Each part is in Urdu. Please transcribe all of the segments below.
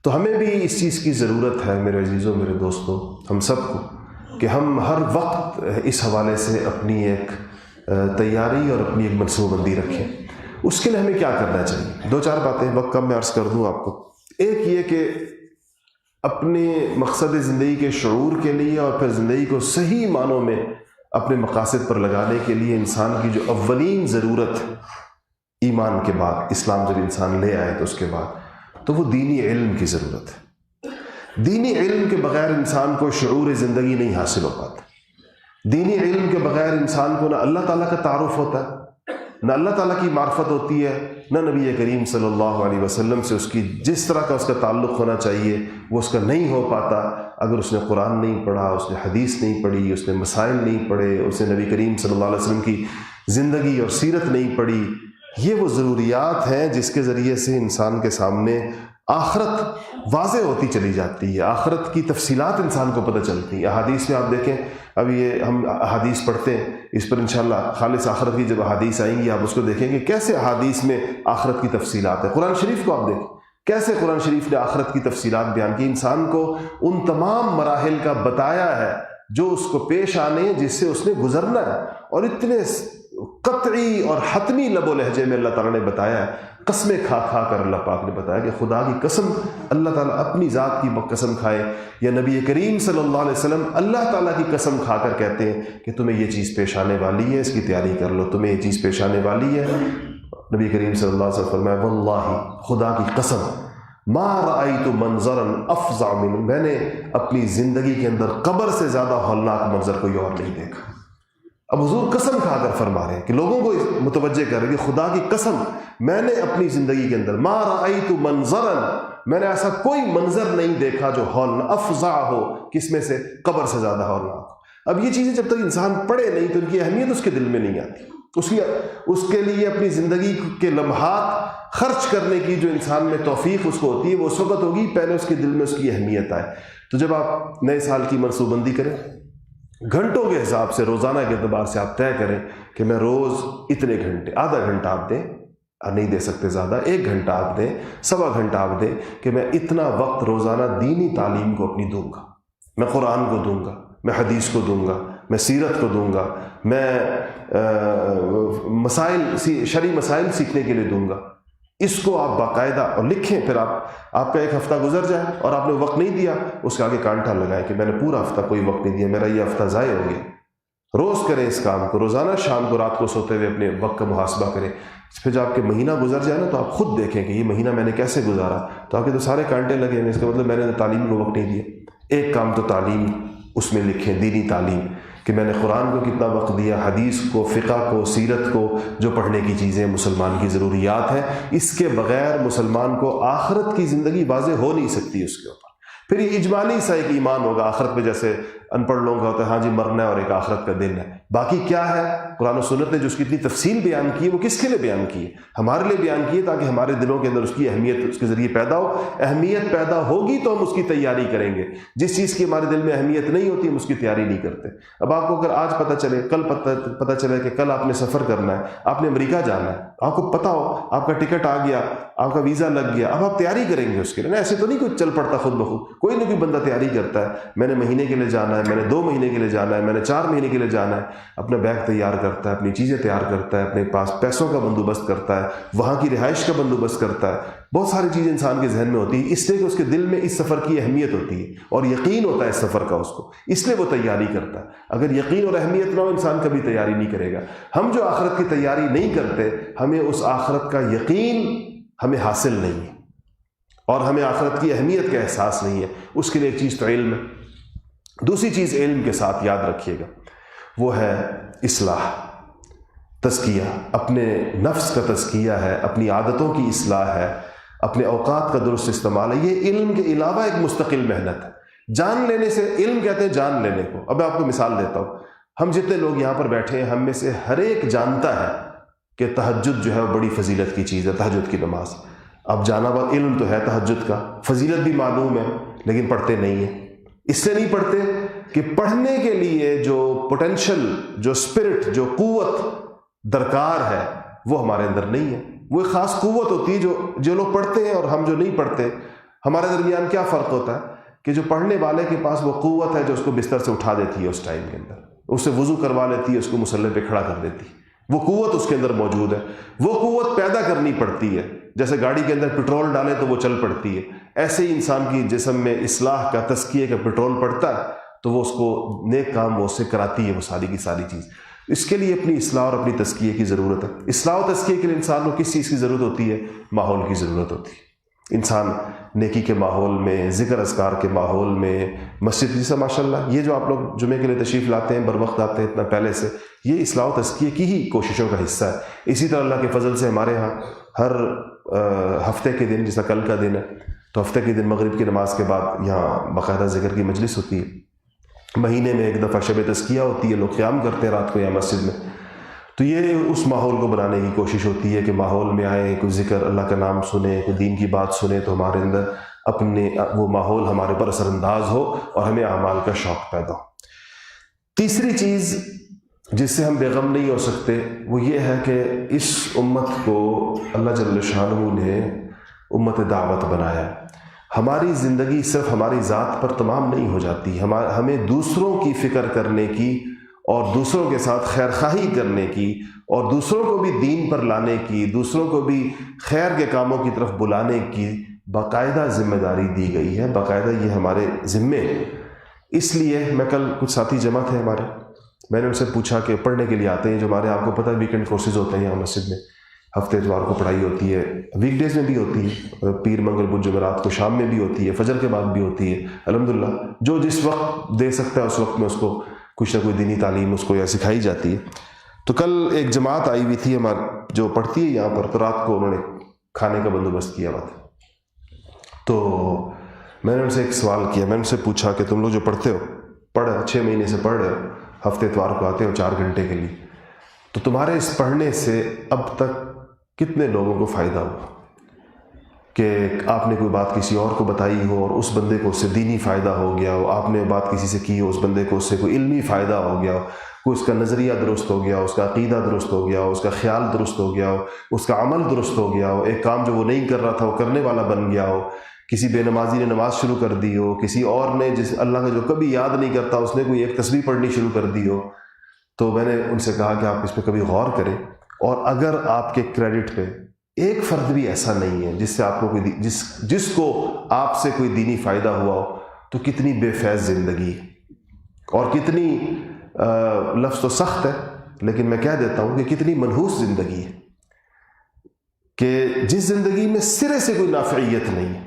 تو ہمیں بھی اس چیز کی ضرورت ہے میرے عزیزوں، میرے دوستوں، ہم سب کو، کہ ہم ہر وقت اس حوالے سے اپنی ایک تیاری اور اپنی ایک منصوبہ بندی رکھیں۔ اس کے لیے ہمیں کیا کرنا چاہیے؟ دو چار باتیں وقت کم میں عرض کر دوں آپ کو۔ ایک یہ کہ اپنے مقصد زندگی کے شعور کے لیے اور پھر زندگی کو صحیح معنوں میں اپنے مقاصد پر لگانے کے لیے انسان کی جو اولین ضرورت ایمان کے بعد، اسلام جب انسان لے آئے تو اس کے بعد، تو وہ دینی علم کی ضرورت ہے۔ دینی علم کے بغیر انسان کو شعور زندگی نہیں حاصل ہو پاتا۔ دینی علم کے بغیر انسان کو نہ اللہ تعالیٰ کا تعارف ہوتا ہے، نہ اللہ تعالیٰ کی معرفت ہوتی ہے، نہ نبی کریم صلی اللہ علیہ وسلم سے اس کی جس طرح کا اس کا تعلق ہونا چاہیے وہ اس کا نہیں ہو پاتا اگر اس نے قرآن نہیں پڑھا، اس نے حدیث نہیں پڑھی، اس نے مسائل نہیں پڑھے، اس نے نبی کریم صلی اللہ علیہ وسلم کی زندگی اور سیرت نہیں پڑھی۔ یہ وہ ضروریات ہیں جس کے ذریعے سے انسان کے سامنے آخرت واضح ہوتی چلی جاتی ہے، آخرت کی تفصیلات انسان کو پتہ چلتی ہیں۔ احادیث میں آپ دیکھیں، اب یہ ہم احادیث پڑھتے ہیں، اس پر انشاءاللہ خالص آخرت کی جب احادیث آئیں گی آپ اس کو دیکھیں گے کیسے احادیث میں آخرت کی تفصیلات ہیں۔ قرآن شریف کو آپ دیکھیں کیسے قرآن شریف نے آخرت کی تفصیلات بیان کی، انسان کو ان تمام مراحل کا بتایا ہے جو اس کو پیش آنے ہیں، جس سے اس نے گزرنا ہے، اور اتنے قطعی اور حتمی لب و لہجے میں اللہ تعالیٰ نے بتایا ہے، قسمیں کھا کھا کر اللہ پاک نے بتایا کہ خدا کی قسم، اللہ تعالیٰ اپنی ذات کی قسم کھائے یا نبی کریم صلی اللہ علیہ وسلم اللہ تعالیٰ کی قسم کھا کر کہتے ہیں کہ تمہیں یہ چیز پیش آنے والی ہے، اس کی تیاری کر لو، تمہیں یہ چیز پیش آنے والی ہے۔ نبی کریم صلی اللہ علیہ وسلم فرمایا واللہ، خدا کی قسم، ما رأیت منظرا افظع من، میں نے اپنی زندگی کے اندر قبر سے زیادہ ہولناک منظر کوئی اور نہیں دیکھا۔ اب حضور قسم کھا کر فرما رہے ہیں کہ لوگوں کو متوجہ کر رہے ہیں کہ خدا کی قسم، میں نے اپنی زندگی کے اندر ما رأیت منظرا، میں نے ایسا کوئی منظر نہیں دیکھا جو افظع ہو، کس میں سے؟ قبر سے زیادہ ہولناک۔ اب یہ چیزیں جب تک انسان پڑھے نہیں تو ان کی اہمیت اس کے دل میں نہیں آتی، اس کے لیے اپنی زندگی کے لمحات خرچ کرنے کی جو انسان میں توفیق اس کو ہوتی ہے وہ اس وقت ہوگی پہلے اس کے دل میں اس کی اہمیت آئے۔ تو جب آپ نئے سال کی منصوبہ بندی کریں، گھنٹوں کے حساب سے روزانہ کے اعتبار سے آپ طے کریں کہ میں روز اتنے گھنٹے، آدھا گھنٹہ آپ دیں، نہیں دے سکتے زیادہ، 1 گھنٹہ آپ دیں، 1.25 گھنٹہ آپ دیں کہ میں اتنا وقت روزانہ دینی تعلیم کو اپنی دوں گا، میں قرآن کو دوں گا، میں حدیث کو دوں گا، میں سیرت کو دوں گا، میں شرعی مسائل سیکھنے کے لیے دوں گا۔ اس کو آپ باقاعدہ اور لکھیں، پھر آپ کا 1 ہفتہ گزر جائے اور آپ نے وقت نہیں دیا، اس کے آگے کانٹا لگائیں کہ میں نے پورا ہفتہ کوئی وقت نہیں دیا، میرا یہ ہفتہ ضائع ہو گیا۔ روز کریں اس کام کو، روزانہ شام کو رات کو سوتے ہوئے اپنے وقت کا محاسبہ کریں۔ پھر جب آپ کے مہینہ گزر جائے نا تو آپ خود دیکھیں کہ یہ مہینہ میں نے کیسے گزارا، تو آپ کے تو سارے کانٹے لگے ہیں، اس کا مطلب میں نے تعلیم کو وقت نہیں دیا۔ ایک کام تو تعلیم اس میں لکھیں، دینی تعلیم، کہ میں نے قرآن کو کتنا وقت دیا، حدیث کو، فقہ کو، سیرت کو، جو پڑھنے کی چیزیں مسلمان کی ضروریات ہیں، اس کے بغیر مسلمان کو آخرت کی زندگی واضح ہو نہیں سکتی اس کے اوپر۔ پھر یہ اجمالی سا ایک ایمان ہوگا آخرت پہ، جیسے ان پڑھ لوگوں کا ہوتا ہے ہاں جی مرنا ہے اور ایک آخرت کا دن ہے، باقی کیا ہے؟ قرآن و سنت نے جو اس کی اتنی تفصیل بیان کی ہے وہ کس کے لیے بیان کی ہے؟ ہمارے لیے بیان کی ہے تاکہ ہمارے دلوں کے اندر اس کی اہمیت اس کے ذریعے پیدا ہو۔ اہمیت پیدا ہوگی تو ہم اس کی تیاری کریں گے، جس چیز کی ہمارے دل میں اہمیت نہیں ہوتی ہم اس کی تیاری نہیں کرتے۔ اب آپ کو اگر آج پتہ چلے، کل پتہ چلے کہ کل آپ نے سفر کرنا ہے، آپ نے امریکہ جانا ہے، آپ کو پتہ ہو آپ کا ٹکٹ آ گیا، آپ کا ویزا لگ گیا، اب آپ تیاری کریں گے اس کے لیے نا، ایسے تو نہیں کچھ چل پڑتا خود بخود، کوئی نہ کوئی بندہ تیاری کرتا ہے، میں نے مہینے کے لیے جانا ہے، میں نے 2 مہینے کے لیے جانا ہے، میں نے 4 مہینے کے لیے جانا ہے، اپنا بیگ تیار کرتا ہے، اپنی چیزیں تیار کرتا ہے، اپنے پاس پیسوں کا بندوبست کرتا ہے، وہاں کی رہائش کا بندوبست کرتا ہے، بہت ساری چیزیں انسان کے ذہن میں ہوتی ہے، اس لیے کہ اس کے دل میں اس سفر کی اہمیت ہوتی ہے اور یقین ہوتا ہے اس سفر کا اس کو، اس لیے وہ تیاری کرتا ہے۔ اگر یقین اور اہمیت نہ ہو انسان کبھی تیاری نہیں کرے گا۔ ہم جو آخرت کی تیاری نہیں کرتے، ہمیں اس آخرت کا یقین ہمیں حاصل نہیں ہے اور ہمیں آخرت کی اہمیت کا احساس نہیں ہے۔ اس کے لیے ایک چیز تو علم ہے، دوسری چیز علم کے ساتھ یاد رکھیے گا وہ ہے اصلاح، تزکیہ، اپنے نفس کا تزکیہ ہے، اپنی عادتوں کی اصلاح ہے، اپنے اوقات کا درست استعمال ہے۔ یہ علم کے علاوہ ایک مستقل محنت ہے۔ جان لینے سے، علم کہتے ہیں جان لینے کو۔ اب میں آپ کو مثال دیتا ہوں، ہم جتنے لوگ یہاں پر بیٹھے ہیں ہم میں سے ہر ایک جانتا ہے کہ تہجد جو ہے وہ بڑی فضیلت کی چیز ہے، تہجد کی نماز۔ اب جانا ہوا علم تو ہے تہجد کا، فضیلت بھی معلوم ہے، لیکن پڑھتے نہیں ہیں۔ اس لیے نہیں پڑھتے کہ پڑھنے کے لیے جو پوٹینشل، جو اسپرٹ، جو قوت درکار ہے وہ ہمارے اندر نہیں ہے۔ وہ ایک خاص قوت ہوتی ہے جو لوگ پڑھتے ہیں اور ہم جو نہیں پڑھتے، ہمارے درمیان کیا فرق ہوتا ہے کہ جو پڑھنے والے کے پاس وہ قوت ہے جو اس کو بستر سے اٹھا دیتی ہے اس ٹائم کے اندر، اس سے وضو کروا لیتی ہے، اس کو مصلی پہ کھڑا کر دیتی ہے، وہ قوت اس کے اندر موجود ہے، وہ قوت پیدا کرنی پڑتی ہے، جیسے گاڑی کے اندر پٹرول ڈالے تو وہ چل پڑتی ہے، ایسے ہی انسان کی جسم میں اصلاح کا، تزکیے کا پٹرول پڑتا ہے تو وہ اس کو نیک کام وہ اس سے کراتی ہے، وہ ساری کی ساری چیز۔ اس کے لیے اپنی اصلاح اور اپنی تزکیے کی ضرورت ہے۔ اصلاح و تزکیے کے لیے انسان کو کس چیز کی ضرورت ہوتی ہے؟ ماحول کی ضرورت ہوتی ہے۔ انسان نیکی کے ماحول میں، ذکر اذکار کے ماحول میں، مسجد جیسا ماشاءاللہ یہ جو آپ لوگ جمعے کے لیے تشریف لاتے ہیں، بر وقت آتے ہیں اتنا پہلے سے، یہ اصلاح و تزکیے کی ہی کوششوں کا حصہ ہے۔ اسی طرح اللہ کے فضل سے ہمارے ہاں ہر ہفتے کے دن، جیسا کل کا دن ہے تو ہفتے کے دن مغرب کی نماز کے بعد یہاں باقاعدہ ذکر کی مجلس ہوتی ہے، مہینے میں ایک دفعہ شب تزکیہ ہوتی ہے، لوگ قیام کرتے ہیں رات کو یہاں مسجد میں۔ تو یہ اس ماحول کو بنانے کی کوشش ہوتی ہے کہ ماحول میں آئیں، کوئی ذکر اللہ کا نام سنیں، کوئی دین کی بات سنیں تو ہمارے اندر اپنے وہ ماحول ہمارے پر اثر انداز ہو اور ہمیں اعمال کا شوق پیدا ہو۔ تیسری چیز جس سے ہم بے غم نہیں ہو سکتے وہ یہ ہے کہ اس امت کو اللہ جل شانہ نے امت دعوت بنایا۔ ہماری زندگی صرف ہماری ذات پر تمام نہیں ہو جاتی، ہمیں دوسروں کی فکر کرنے کی اور دوسروں کے ساتھ خیر خواہی کرنے کی اور دوسروں کو بھی دین پر لانے کی، دوسروں کو بھی خیر کے کاموں کی طرف بلانے کی باقاعدہ ذمہ داری دی گئی ہے، باقاعدہ یہ ہمارے ذمے۔ اس لیے میں کل کچھ ساتھی جمع تھے ہمارے، میں نے ان سے پوچھا کہ پڑھنے کے لیے آتے ہیں جو ہمارے، آپ کو پتہ ہے ویکنڈ کورسز ہوتے ہیں یہاں مسجد میں، ہفتے اتوار کو پڑھائی ہوتی ہے، ویک ڈیز میں بھی ہوتی ہے، پیر منگل بدھ جمعرات کو شام میں بھی ہوتی ہے، فجر کے بعد بھی ہوتی ہے، الحمدللہ جو جس وقت دے سکتا ہے اس وقت میں اس کو کچھ نہ کوئی دینی تعلیم اس کو یا سکھائی جاتی ہے۔ تو کل ایک جماعت آئی ہوئی تھی ہماری جو پڑھتی ہے یہاں پر، تو رات کو انہوں نے کھانے کا بندوبست کیا ہوا تھا۔ تو میں نے ان سے ایک سوال کیا، میں نے ان سے پوچھا کہ تم لوگ جو پڑھتے ہو، 6 مہینے سے پڑھ رہے ہو، ہفتے اتوار کو آتے ہو 4 گھنٹے کے لیے، تو تمہارے اس پڑھنے سے اب تک کتنے لوگوں کو فائدہ ہوا کہ آپ نے کوئی بات کسی اور کو بتائی ہو اور اس بندے کو اس سے دینی فائدہ ہو گیا ہو، آپ نے بات کسی سے کی ہو، اس بندے کو اس سے کوئی علمی فائدہ ہو گیا ہو، کوئی اس کا نظریہ درست ہو گیا ہو، اس کا عقیدہ درست ہو گیا ہو، اس کا خیال درست ہو گیا ہو، اس کا عمل درست ہو گیا ہو، ایک کام جو وہ نہیں کر رہا تھا وہ کرنے والا بن گیا ہو، کسی بے نمازی نے نماز شروع کر دی ہو، کسی اور نے جس اللہ کا جو کبھی یاد نہیں کرتا اس نے کوئی ایک تسبیح پڑھنی شروع کر دی ہو۔ تو میں نے ان سے کہا کہ آپ اس پہ کبھی غور کریں، اور اگر آپ کے کریڈٹ پہ ایک فرد بھی ایسا نہیں ہے جس سے آپ کو کوئی جس کو آپ سے کوئی دینی فائدہ ہوا ہو، تو کتنی بے فیض زندگی ہے، اور کتنی لفظ تو سخت ہے لیکن میں کہہ دیتا ہوں کہ کتنی منحوس زندگی ہے، کہ جس زندگی میں سرے سے کوئی نافعیت نہیں ہے،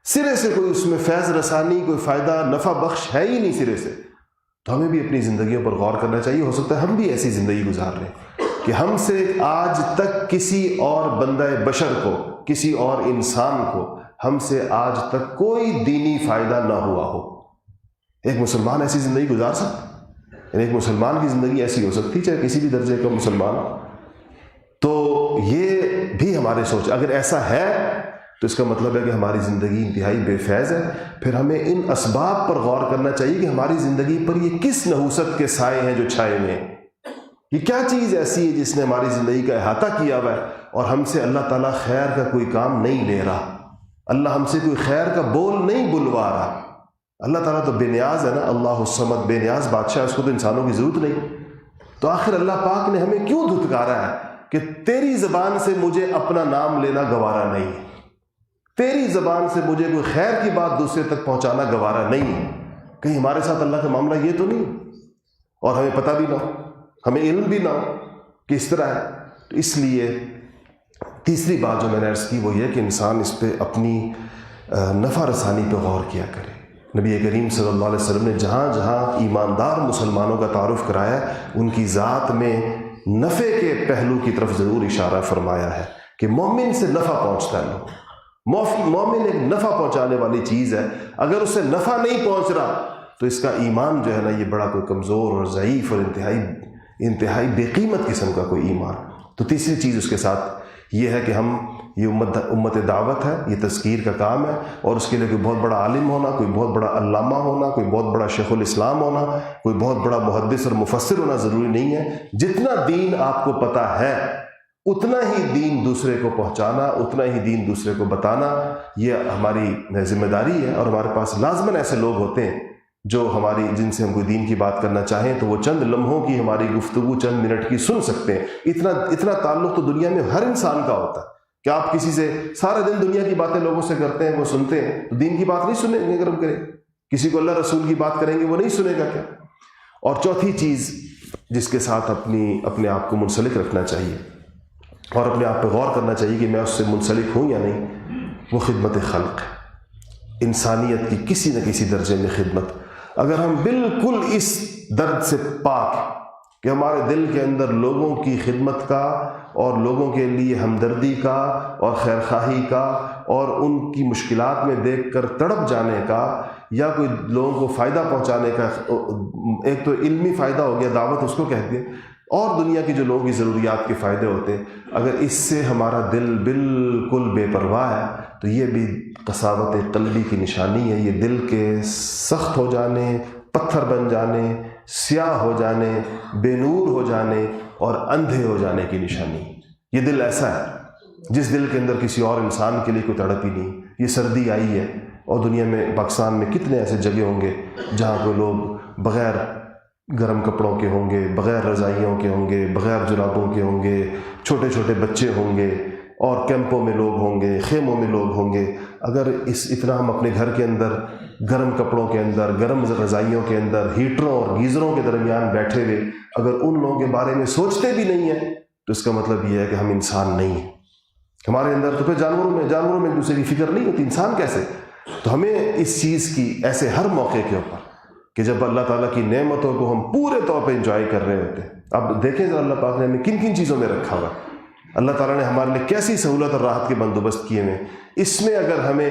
سرے سے کوئی اس میں فیض رسانی، کوئی فائدہ نفع بخش ہے ہی نہیں سرے سے۔ تو ہمیں بھی اپنی زندگیوں پر غور کرنا چاہیے۔ ہو سکتا ہے ہم بھی ایسی زندگی گزار رہے ہیں کہ ہم سے آج تک کسی اور بندہ بشر کو، کسی اور انسان کو ہم سے آج تک کوئی دینی فائدہ نہ ہوا ہو۔ ایک مسلمان ایسی زندگی گزار سکتا ہے؟ یعنی ایک مسلمان کی زندگی ایسی ہو سکتی چاہے کسی بھی درجے کا مسلمان ہو؟ تو یہ بھی ہمارے سوچ، اگر ایسا ہے تو اس کا مطلب ہے کہ ہماری زندگی انتہائی بے فیض ہے۔ پھر ہمیں ان اسباب پر غور کرنا چاہیے کہ ہماری زندگی پر یہ کس نحوست کے سائے ہیں جو چھائے ہوئے ہیں، یہ کیا چیز ایسی ہے جس نے ہماری زندگی کا احاطہ کیا ہوا ہے اور ہم سے اللہ تعالیٰ خیر کا کوئی کام نہیں لے رہا، اللہ ہم سے کوئی خیر کا بول نہیں بلوا رہا۔ اللہ تعالیٰ تو بے نیاز ہے نا، اللہ الصمد، بے نیاز بادشاہ، اس کو تو انسانوں کی ضرورت نہیں۔ تو آخر اللہ پاک نے ہمیں کیوں دھتکارا ہے کہ تیری زبان سے مجھے اپنا نام لینا گوارا نہیں ہے، تیری زبان سے مجھے کوئی خیر کی بات دوسرے تک پہنچانا گوارا نہیں ہے۔ کہیں ہمارے ساتھ اللہ کا معاملہ یہ تو نہیں اور ہمیں پتہ بھی نہ ہو، ہمیں علم بھی نہ ہو کہ اس طرح ہے۔ تو اس لیے تیسری بات جو میں نے عرض کی وہ یہ کہ انسان اس پہ اپنی نفع رسانی پہ غور کیا کرے۔ نبی کریم صلی اللہ علیہ وسلم نے جہاں جہاں ایماندار مسلمانوں کا تعارف کرایا ہے، ان کی ذات میں نفع کے پہلو کی طرف ضرور اشارہ فرمایا ہے کہ مومن سے نفع پہنچتا ہے۔ مومن ایک نفع پہنچانے والی چیز ہے، اگر اس سے نفع نہیں پہنچ رہا تو اس کا ایمان جو ہے نا یہ بڑا کوئی کمزور اور ضعیف اور انتہائی بے قیمت قسم کا کوئی ایمان۔ تو تیسری چیز اس کے ساتھ یہ ہے کہ ہم یہ امت دعوت ہے، یہ تذکیر کا کام ہے، اور اس کے لیے کوئی بہت بڑا عالم ہونا، کوئی بہت بڑا علامہ ہونا، کوئی بہت بڑا شیخ الاسلام ہونا، کوئی بہت بڑا محدث اور مفسر ہونا ضروری نہیں ہے۔ جتنا دین آپ کو پتہ ہے اتنا ہی دین دوسرے کو پہنچانا، اتنا ہی دین دوسرے کو بتانا، یہ ہماری ذمہ داری ہے۔ اور ہمارے پاس لازماً ایسے لوگ ہوتے ہیں جو جن سے ہم کوئی دین کی بات کرنا چاہیں تو وہ چند لمحوں کی ہماری گفتگو، چند منٹ کی سن سکتے ہیں۔ اتنا تعلق تو دنیا میں ہر انسان کا ہوتا ہے کہ آپ کسی سے سارا دن دنیا کی باتیں لوگوں سے کرتے ہیں، وہ سنتے ہیں، تو دین کی بات نہیں سنیں گے اگر ہم کریں، کسی کو اللہ رسول کی بات کریں گے وہ نہیں سنے گا کیا؟ اور چوتھی چیز جس کے ساتھ اپنے آپ کو منسلک رکھنا چاہیے اور اپنے آپ پہ غور کرنا چاہیے کہ میں اس سے منسلک ہوں یا نہیں، وہ خدمت خلق ہے، انسانیت کی کسی نہ کسی درجے میں خدمت۔ اگر ہم بالکل اس درد سے پاک کہ ہمارے دل کے اندر لوگوں کی خدمت کا اور لوگوں کے لیے ہمدردی کا اور خیرخواہی کا اور ان کی مشکلات میں دیکھ کر تڑپ جانے کا یا کوئی لوگوں کو فائدہ پہنچانے کا، ایک تو علمی فائدہ ہو گیا، دعوت اس کو کہتے ہیں، اور دنیا کی جو لوگوں کی ضروریات کے فائدے ہوتے ہیں، اگر اس سے ہمارا دل بالکل بے پرواہ ہے تو یہ بھی قساوت قلبی کی نشانی ہے، یہ دل کے سخت ہو جانے، پتھر بن جانے، سیاہ ہو جانے، بے نور ہو جانے اور اندھے ہو جانے کی نشانی۔ یہ دل ایسا ہے جس دل کے اندر کسی اور انسان کے لیے کوئی تڑپ ہی نہیں۔ یہ سردی آئی ہے اور دنیا میں، پاکستان میں کتنے ایسے جگہ ہوں گے جہاں کوئی لوگ بغیر گرم کپڑوں کے ہوں گے، بغیر رضائیوں کے ہوں گے، بغیر جرابوں کے ہوں گے، چھوٹے چھوٹے بچے ہوں گے اور کیمپوں میں لوگ ہوں گے، خیموں میں لوگ ہوں گے۔ اگر اتنا ہم اپنے گھر کے اندر گرم کپڑوں کے اندر، گرم رضائیوں کے اندر، ہیٹروں اور گیزروں کے درمیان بیٹھے ہوئے اگر ان لوگوں کے بارے میں سوچتے بھی نہیں ہیں تو اس کا مطلب یہ ہے کہ ہم انسان نہیں ہیں۔ ہمارے اندر تو پھر جانوروں میں ایک دوسرے کی فکر نہیں ہوتی، انسان کیسے؟ تو ہمیں اس چیز کی ایسے ہر موقع کے اوپر کہ جب اللہ تعالیٰ کی نعمتوں کو ہم پورے طور پہ انجوائے کر رہے ہوتے ہیں، اب دیکھیں ذرا اللہ پاک نے ہمیں کن کن چیزوں میں رکھا ہوا، اللہ تعالیٰ نے ہمارے لیے کیسی سہولت اور راحت کے بندوبست کیے ہوئے، اس میں اگر ہمیں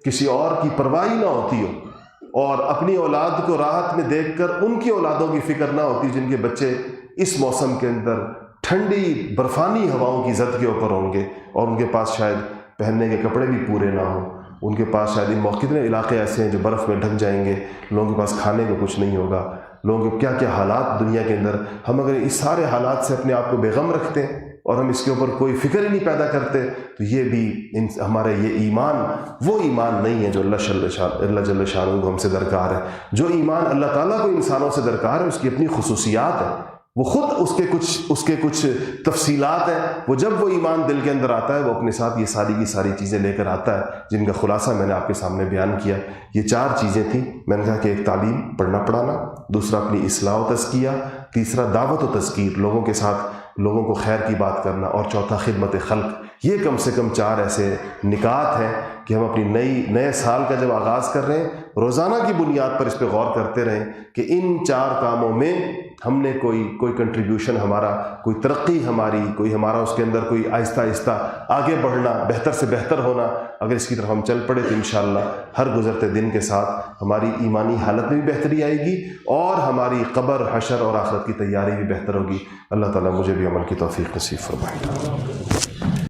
کسی اور کی پرواہ نہ ہوتی ہو اور اپنی اولاد کو راحت میں دیکھ کر ان کی اولادوں کی فکر نہ ہوتی جن کے بچے اس موسم کے اندر ٹھنڈی برفانی ہواؤں کی زد کے اوپر ہوں گے اور ان کے پاس شاید پہننے کے کپڑے بھی پورے نہ ہوں، ان کے پاس شاید کتنے علاقے ایسے ہیں جو برف میں ڈھک جائیں گے، لوگوں کے پاس کھانے کو کچھ نہیں ہوگا، لوگوں کے کیا کیا حالات دنیا کے اندر، ہم اگر اس سارے حالات سے اپنے آپ کو بے غم رکھتے ہیں اور ہم اس کے اوپر کوئی فکر ہی نہیں پیدا کرتے تو یہ بھی ہمارا یہ ایمان وہ ایمان نہیں ہے جو اللہ جل شانہ ہم سے درکار ہے۔ جو ایمان اللہ تعالیٰ کو انسانوں سے درکار ہے اس کی اپنی خصوصیات ہیں، وہ خود اس کے کچھ تفصیلات ہیں، وہ جب وہ ایمان دل کے اندر آتا ہے وہ اپنے ساتھ یہ ساری کی ساری چیزیں لے کر آتا ہے جن کا خلاصہ میں نے آپ کے سامنے بیان کیا۔ یہ 4 چیزیں تھیں، میں نے کہا کہ ایک تعلیم، پڑھنا پڑھانا، دوسرا اپنی اصلاح و تزکیہ، تیسرا دعوت و تذکیر، لوگوں کے ساتھ لوگوں کو خیر کی بات کرنا، اور چوتھا خدمت خلق۔ یہ کم سے کم 4 ایسے نکات ہیں کہ ہم اپنی نئے سال کا جب آغاز کر رہے ہیں روزانہ کی بنیاد پر اس پہ غور کرتے رہیں کہ ان 4 کاموں میں ہم نے کوئی کنٹریبیوشن، ہمارا کوئی ترقی، ہمارا اس کے اندر کوئی آہستہ آہستہ آگے بڑھنا، بہتر سے بہتر ہونا، اگر اس کی طرف ہم چل پڑے تو انشاءاللہ ہر گزرتے دن کے ساتھ ہماری ایمانی حالت میں بھی بہتری آئے گی اور ہماری قبر، حشر اور آخرت کی تیاری بھی بہتر ہوگی۔ اللہ تعالیٰ مجھے بھی عمل کی توفیق نصیب فرمائے۔